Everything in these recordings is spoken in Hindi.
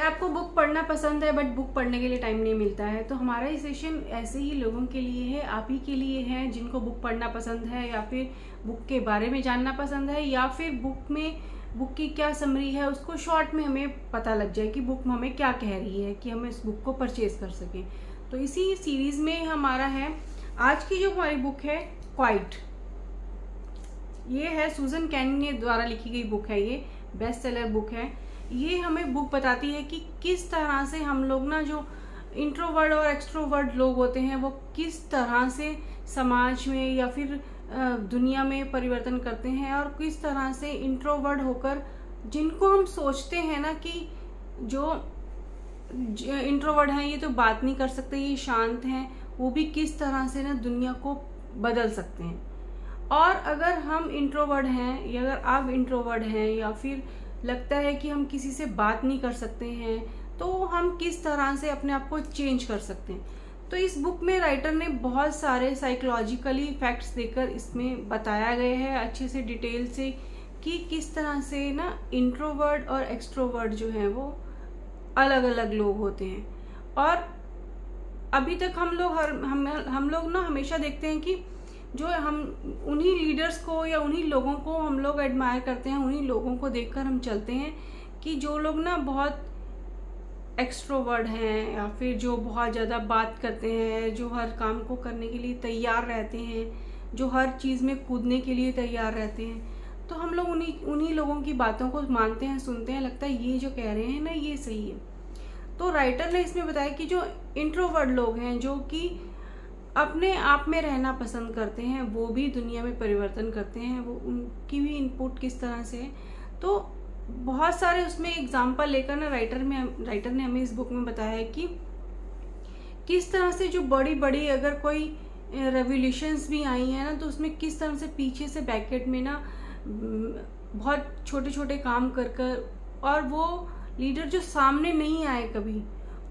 क्या आपको बुक पढ़ना पसंद है बट बुक पढ़ने के लिए टाइम नहीं मिलता है? तो हमारा ये सेशन ऐसे ही लोगों के लिए है, आप ही के लिए है जिनको बुक पढ़ना पसंद है या फिर बुक के बारे में जानना पसंद है या फिर बुक की क्या समरी है उसको शॉर्ट में हमें पता लग जाए कि बुक हमें क्या कह रही है कि हम इस बुक को परचेज कर सकें। तो इसी सीरीज़ में हमारा है आज की जो हमारी बुक है क्वाइट। ये है सूजन कैनी द्वारा लिखी गई बुक है, ये बेस्ट सेलर बुक है। ये हमें बुक बताती है कि किस तरह से हम लोग ना जो इंट्रोवर्ट और एक्सट्रोवर्ट लोग होते हैं वो किस तरह से समाज में या फिर दुनिया में परिवर्तन करते हैं और किस तरह से इंट्रोवर्ट होकर जिनको हम सोचते हैं ना कि जो इंट्रोवर्ट हैं ये तो बात नहीं कर सकते, ये शांत हैं, वो भी किस तरह से ना दुनिया को बदल सकते हैं। और अगर हम इंट्रोवर्ट हैं या अगर आप इंट्रोवर्ट हैं या फिर लगता है कि हम किसी से बात नहीं कर सकते हैं तो हम किस तरह से अपने आप को चेंज कर सकते हैं। तो इस बुक में राइटर ने बहुत सारे साइकोलॉजिकली फैक्ट्स देकर इसमें बताया गया है अच्छे से डिटेल से कि किस तरह से ना इंट्रोवर्ट और एक्सट्रोवर्ट जो है वो अलग अलग लोग होते हैं। और अभी तक हम लोग ना हमेशा देखते हैं कि जो हम उन्हीं लीडर्स को या उन्हीं लोगों को हम लोग एडमायर करते हैं, उन्हीं लोगों को देखकर हम चलते हैं कि जो लोग ना बहुत एक्सट्रोवर्ट हैं या फिर जो बहुत ज़्यादा बात करते हैं, जो हर काम को करने के लिए तैयार रहते हैं, जो हर चीज़ में कूदने के लिए तैयार रहते हैं, तो हम लोग उन्हीं लोगों की बातों को मानते हैं, सुनते हैं, लगता है ये जो कह रहे हैं ना ये सही है। तो राइटर ने इसमें बताया कि जो इंट्रोवर्ट लोग हैं जो कि अपने आप में रहना पसंद करते हैं वो भी दुनिया में परिवर्तन करते हैं, वो उनकी भी इनपुट किस तरह से है। तो बहुत सारे उसमें एग्जाम्पल लेकर ना राइटर ने हमें इस बुक में बताया है कि किस तरह से जो बड़ी बड़ी अगर कोई रेवोल्यूशंस भी आई हैं ना तो उसमें किस तरह से पीछे से बैकेट में ना बहुत छोटे छोटे काम कर और वो लीडर जो सामने नहीं आए कभी,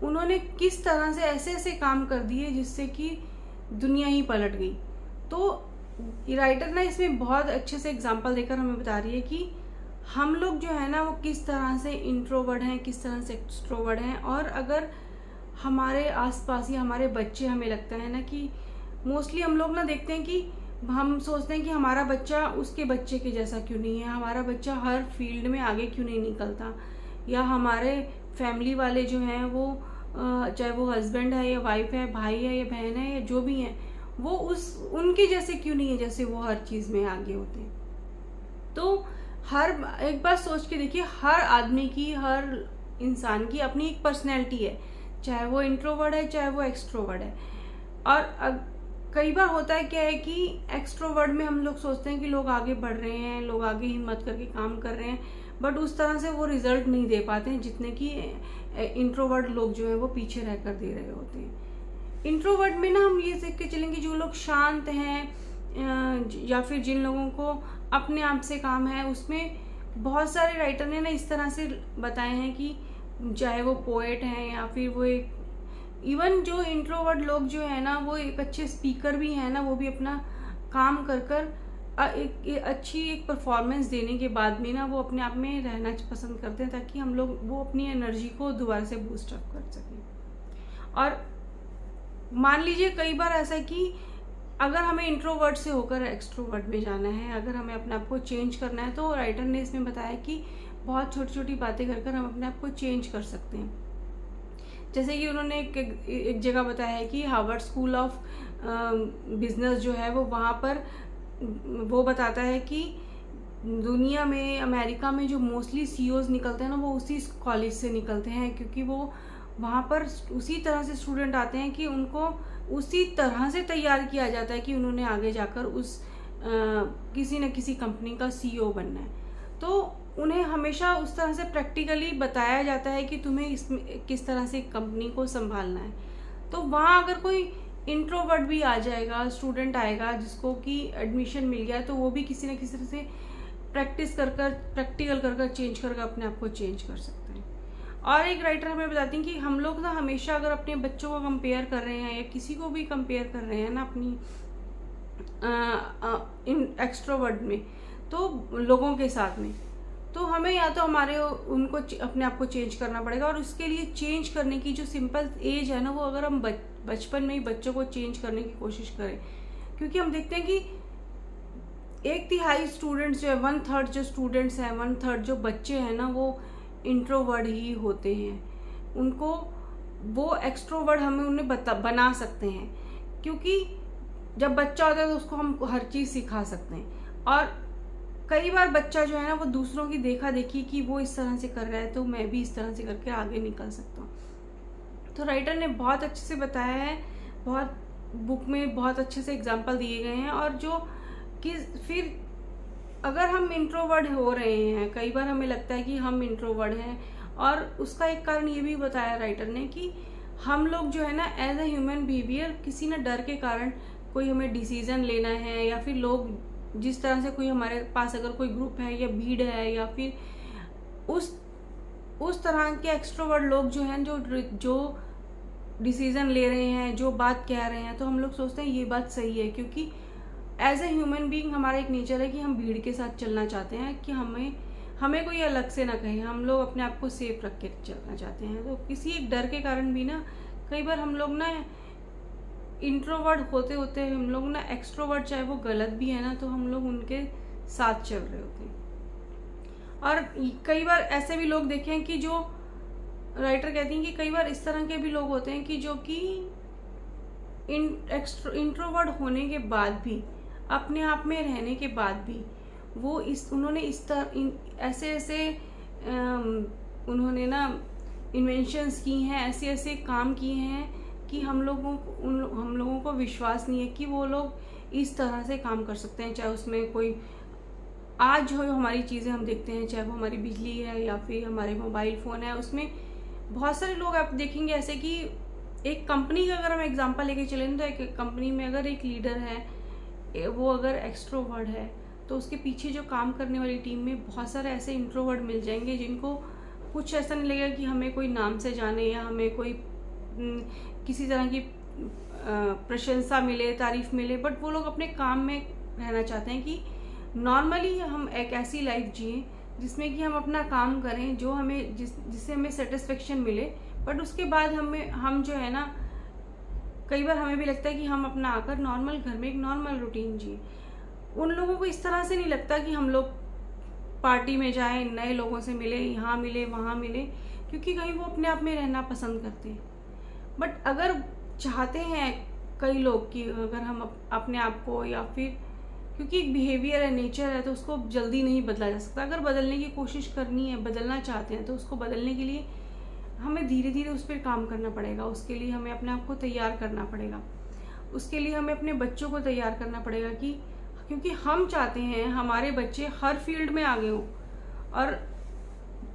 उन्होंने किस तरह से ऐसे ऐसे काम कर दिए जिससे कि दुनिया ही पलट गई। तो राइटर ना इसमें बहुत अच्छे से एग्जाम्पल देकर हमें बता रही है कि हम लोग जो है ना वो किस तरह से इंट्रोवर्ट हैं, किस तरह से एक्सट्रोवर्ट हैं। और अगर हमारे आसपास या हमारे बच्चे, हमें लगता है ना कि मोस्टली हम लोग ना देखते हैं कि हम सोचते हैं कि हमारा बच्चा उसके बच्चे के जैसा क्यों नहीं है, हमारा बच्चा हर फील्ड में आगे क्यों नहीं निकलता, या हमारे फैमिली वाले जो हैं वो चाहे वो हस्बैंड है या वाइफ है, भाई है या बहन है या जो भी है, वो उनके जैसे क्यों नहीं है जैसे वो हर चीज़ में आगे होते हैं। तो एक बार सोच के देखिए, हर आदमी की, हर इंसान की अपनी एक पर्सनैलिटी है, चाहे वो इंट्रोवर्ट है चाहे वो एक्सट्रोवर्ट है। और कई बार होता है क्या है कि एक्सट्रोवर्ट में हम लोग सोचते हैं कि लोग आगे बढ़ रहे हैं, लोग आगे हिम्मत करके काम कर रहे हैं, बट उस तरह से वो रिजल्ट नहीं दे पाते हैं जितने कि इंट्रोवर्ट लोग जो है वो पीछे रहकर दे रहे होते हैं। इंट्रोवर्ट में ना हम ये सीख के चलेंगे जो लोग शांत हैं या फिर जिन लोगों को अपने आप से काम है, उसमें बहुत सारे राइटर ने ना इस तरह से बताए हैं कि चाहे वो पोएट हैं या फिर वो एक इवन जो इंट्रोवर्ट लोग जो है ना वो एक अच्छे स्पीकर भी हैं ना, वो भी अपना काम कर एक अच्छी एक परफॉर्मेंस देने के बाद भी ना वो अपने आप में रहना पसंद करते हैं ताकि हम लोग वो अपनी एनर्जी को दोबारा से बूस्ट अप कर सकें। और मान लीजिए कई बार ऐसा है कि अगर हमें इंट्रोवर्ट से होकर एक्सट्रोवर्ट में जाना है, अगर हमें अपने आप को चेंज करना है, तो राइटर ने इसमें बताया कि बहुत छोटी छोटी बातें कर हम अपने आप को चेंज कर सकते हैं। जैसे कि उन्होंने एक जगह बताया है कि हार्वर्ड स्कूल ऑफ बिजनेस जो है वो वहाँ पर वो बताता है कि दुनिया में, अमेरिका में जो मोस्टली सीईओज निकलते हैं ना वो उसी कॉलेज से निकलते हैं, क्योंकि वो वहाँ पर उसी तरह से स्टूडेंट आते हैं कि उनको उसी तरह से तैयार किया जाता है कि उन्होंने आगे जाकर किसी न किसी कंपनी का सीईओ बनना है। तो उन्हें हमेशा उस तरह से प्रैक्टिकली बताया जाता है कि तुम्हें इसमें किस तरह से कंपनी को संभालना है। तो वहाँ अगर कोई इंट्रोवर्ट भी आ जाएगा, स्टूडेंट आएगा जिसको कि एडमिशन मिल गया, तो वो भी किसी न किसी तरह से प्रैक्टिकल कर चेंज करके अपने आप को चेंज कर सकते हैं। और एक राइटर हमें बताती हैं कि हम लोग ना हमेशा अगर अपने बच्चों को कंपेयर कर रहे हैं या किसी को भी कंपेयर कर रहे हैं ना अपनी एक्सट्रोवर्ट में, तो लोगों के साथ में, तो हमें या तो हमारे उनको अपने आप को चेंज करना पड़ेगा, और उसके लिए चेंज करने की जो सिंपल एज है ना, वो अगर हम बचपन में ही बच्चों को चेंज करने की कोशिश करें, क्योंकि हम देखते हैं कि 1/3 स्टूडेंट्स जो है, 1/3 जो स्टूडेंट्स हैं, 1/3 जो बच्चे हैं ना, वो इंट्रोवर्ड ही होते हैं। उनको वो एक्सट्रोवर्ड हमें उन्हें बना सकते हैं, क्योंकि जब बच्चा होता है तो उसको हम हर चीज़ सिखा सकते हैं। और कई बार बच्चा जो है ना, वो दूसरों की देखा देखी कि वो इस तरह से कर रहा है तो मैं भी इस तरह से करके आगे निकल सकता हूँ। तो राइटर ने बहुत अच्छे से बताया है, बहुत बुक में बहुत अच्छे से एग्जाम्पल दिए गए हैं। और जो कि फिर अगर हम इंट्रोवर्ड हो रहे हैं, कई बार हमें लगता है कि हम इंट्रोवर्ड हैं, और उसका एक कारण ये भी बताया राइटर ने कि हम लोग जो है ना, एज ए ह्यूमन बिहेवियर, किसी न डर के कारण कोई हमें डिसीजन लेना है, या फिर लोग जिस तरह से कोई हमारे पास अगर कोई ग्रुप है या भीड़ है, या फिर उस तरह के एक्सट्रोवर्ड लोग जो हैं, जो डिसीजन ले रहे हैं, जो बात कह रहे हैं, तो हम लोग सोचते हैं ये बात सही है, क्योंकि एज ए ह्यूमन बीइंग हमारा एक नेचर है कि हम भीड़ के साथ चलना चाहते हैं, कि हमें कोई अलग से ना कहे, हम लोग अपने आप को सेफ रख के चलना चाहते हैं। तो किसी एक डर के कारण भी ना, कई बार हम लोग ना इंट्रोवर्ड होते होते हम लोग ना एक्सट्रोवर्ड, चाहे वो गलत भी है ना, तो हम लोग उनके साथ चल रहे होते हैं। और कई बार ऐसे भी लोग देखे हैं कि जो राइटर कहती हैं कि कई बार इस तरह के भी लोग होते हैं कि जो कि इंट्रोवर्ड होने के बाद भी, अपने आप में रहने के बाद भी, वो उन्होंने इस तरह ऐसे उन्होंने ना इन्वेंशंस की हैं, ऐसे काम किए हैं कि हम लोगों को विश्वास नहीं है कि वो लोग इस तरह से काम कर सकते हैं। चाहे उसमें कोई आज जो हमारी चीज़ें हम देखते हैं, चाहे वो हमारी बिजली है या फिर हमारे मोबाइल फ़ोन है, उसमें बहुत सारे लोग आप देखेंगे ऐसे कि एक कंपनी का अगर हम एग्जांपल लेके चलें, तो एक कंपनी में अगर एक लीडर है, वो अगर एक्सट्रोवर्ड है, तो उसके पीछे जो काम करने वाली टीम में बहुत सारे ऐसे इंट्रोवर्ड मिल जाएंगे जिनको कुछ ऐसा नहीं लगेगा कि हमें कोई नाम से जाने, या हमें कोई किसी तरह की प्रशंसा मिले, तारीफ मिले, बट वो लोग अपने काम में रहना चाहते हैं कि नॉर्मली हम एक ऐसी लाइफ जिए जिसमें कि हम अपना काम करें, जो हमें जिससे हमें सेटिस्फेक्शन मिले, बट उसके बाद हम जो है ना, कई बार हमें भी लगता है कि हम अपना आकर नॉर्मल घर में एक नॉर्मल रूटीन जिए। उन लोगों को इस तरह से नहीं लगता कि हम लोग पार्टी में जाएं, नए लोगों से मिले, यहाँ मिले वहाँ मिले, क्योंकि कहीं वो अपने आप में रहना पसंद करते हैं। बट अगर चाहते हैं कई लोग कि अगर हम अपने आप को, या फिर क्योंकि एक बिहेवियर है, नेचर है, तो उसको जल्दी नहीं बदला जा सकता। अगर बदलने की कोशिश करनी है, बदलना चाहते हैं, तो उसको बदलने के लिए हमें धीरे धीरे उस पर काम करना पड़ेगा। उसके लिए हमें अपने आप को तैयार करना पड़ेगा, उसके लिए हमें अपने बच्चों को तैयार करना पड़ेगा, कि क्योंकि हम चाहते हैं हमारे बच्चे हर फील्ड में आगे हों, और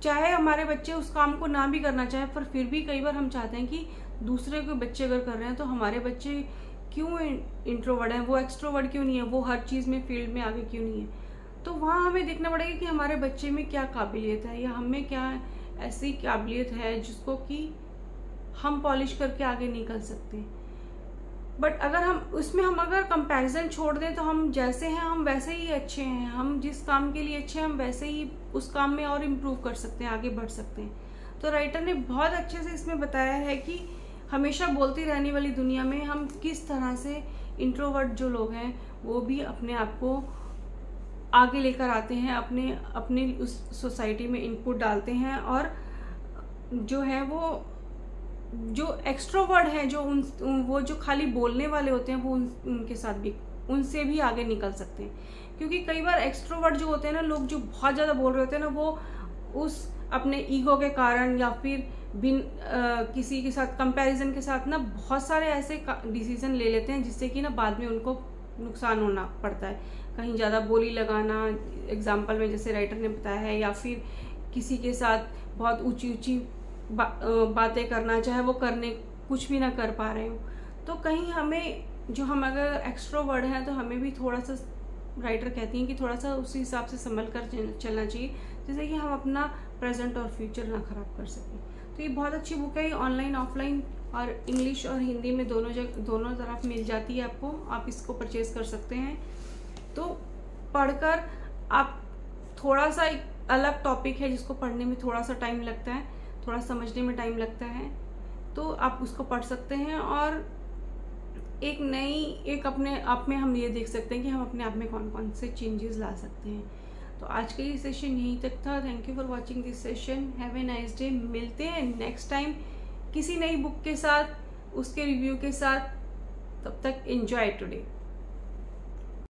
चाहे हमारे बच्चे उस काम को ना भी करना चाहे, पर फिर भी कई बार हम चाहते हैं कि दूसरे के बच्चे अगर कर रहे हैं तो हमारे बच्चे क्यों इंट्रोवर्ड हैं, वो एक्सट्रोवर्ड क्यों नहीं है, वो हर चीज़ में फील्ड में आगे क्यों नहीं है। तो वहाँ हमें देखना पड़ेगा कि हमारे बच्चे में क्या काबिलियत है, या हमें क्या ऐसी काबिलियत है जिसको कि हम पॉलिश करके आगे निकल सकते हैं। बट हम अगर कंपैरिजन छोड़ दें, तो हम जैसे हैं हम वैसे ही अच्छे हैं, हम जिस काम के लिए अच्छे हैं हम वैसे ही उस काम में और इम्प्रूव कर सकते हैं, आगे बढ़ सकते हैं। तो राइटर ने बहुत अच्छे से इसमें बताया है कि हमेशा बोलती रहने वाली दुनिया में हम किस तरह से इंट्रोवर्ट जो लोग हैं वो भी अपने आप को आगे लेकर आते हैं, अपने उस सोसाइटी में इनपुट डालते हैं, और जो है वो जो एक्सट्रोवर्ड हैं, वो जो खाली बोलने वाले होते हैं, वो उनके साथ भी, उनसे भी आगे निकल सकते हैं। क्योंकि कई बार एक्सट्रोवर्ड जो होते हैं ना, लोग जो बहुत ज़्यादा बोल रहे होते हैं ना, वो उस अपने ईगो के कारण या फिर किसी के साथ कंपैरिजन के साथ ना बहुत सारे ऐसे डिसीजन ले लेते हैं जिससे कि ना बाद में उनको नुकसान होना पड़ता है। कहीं ज़्यादा बोली लगाना, एग्जाम्पल में जैसे राइटर ने बताया है, या फिर किसी के साथ बहुत ऊंची बातें करना, चाहे वो करने कुछ भी ना कर पा रहे हो। तो कहीं हम अगर एक्सट्रोवर्ड हैं तो हमें भी थोड़ा सा, राइटर कहती हैं कि थोड़ा सा उसी हिसाब से संभल कर चलना चाहिए, जिससे कि हम अपना प्रेजेंट और फ्यूचर ना खराब कर सकें। तो ये बहुत अच्छी बुक है, ये ऑनलाइन ऑफलाइन और इंग्लिश और हिंदी में दोनों तरफ मिल जाती है आपको, आप इसको परचेज कर सकते हैं। तो पढ़कर आप थोड़ा सा अलग टॉपिक है जिसको पढ़ने में थोड़ा सा टाइम लगता है, थोड़ा समझने में टाइम लगता है, तो आप उसको पढ़ सकते हैं और एक अपने आप में हम ये देख सकते हैं कि हम अपने आप में कौन कौन से चेंजेस ला सकते हैं। तो आज का ये सेशन यहीं तक था। Thank you for watching this session. Have a nice day. मिलते हैं नेक्स्ट टाइम किसी नई बुक के साथ, उसके रिव्यू के साथ। तब तक एंजॉय टुडे।